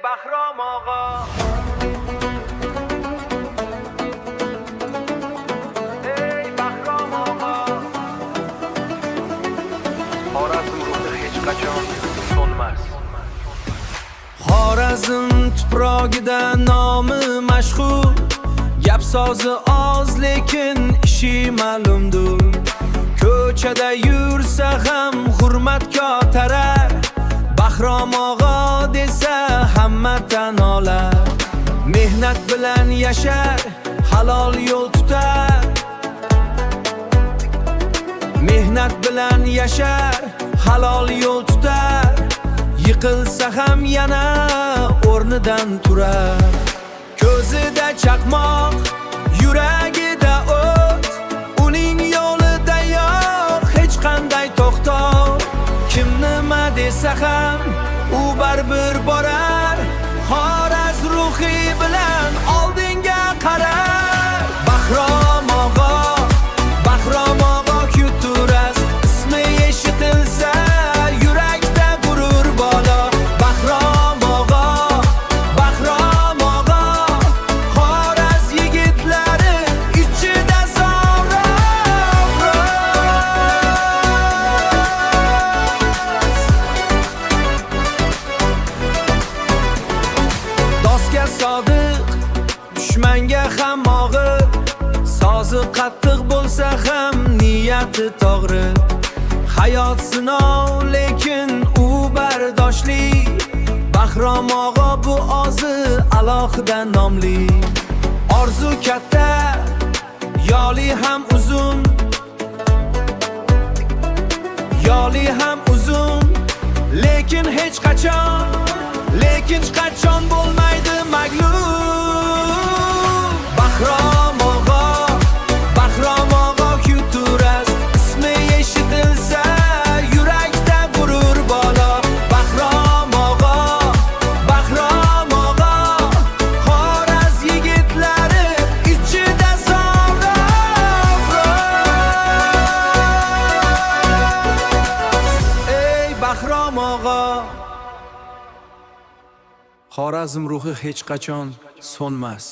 Bahrom og'a. Ey Bahrom og'a. Xorazm ruhi hech qachon so'nmas. Xorazm tuprogida nomi mashhur, gap so'zi oz lekin ishi ma'lumdur. Ko'chada yursa ham hurmat ko'tarar, Bahrom og'a desa hamma tan olar. Mehnat bilan yashar, halol yo'l tutar. Mehnat bilan yashar, halol yo'l tutar. Yiqilsa ham yana o'rnidan turar. Ko'zida chaqmoq, yuragida o't, uning yo'lida yo'q hech qanday to'xtov. Kim nima desa ham u baribir borar. Xorazm ruhi bilan oldinga qarar. Bahrom og'a, Bahrom og'a kuturas, ismi eshitilsa yurakda gurur bola. Bahrom og'a, Bahrom og'a, Xorazm yigitlari ichida zora. Dostga sodiq, dushmanga ham og'ir. So'zi qattiq bo'lsa ham niyati to'g'ri. Hayot sinov lekin u bardoshli. Bahrom og'a bu o'zi alohida nomli. Orzu katta, yoli ham uzun. Yoli ham uzun, lekin hech qachon bo'lmaydi maglub. Bahrom og'a, Bahrom og'a kuturas, ismi eshitilsa yurakda gurur bola. Bahrom og'a, Bahrom og'a, Xorazm yigitlari ichida zora. Ey Bahrom og'a, Xorazm ruhi hech qachon so'nmas.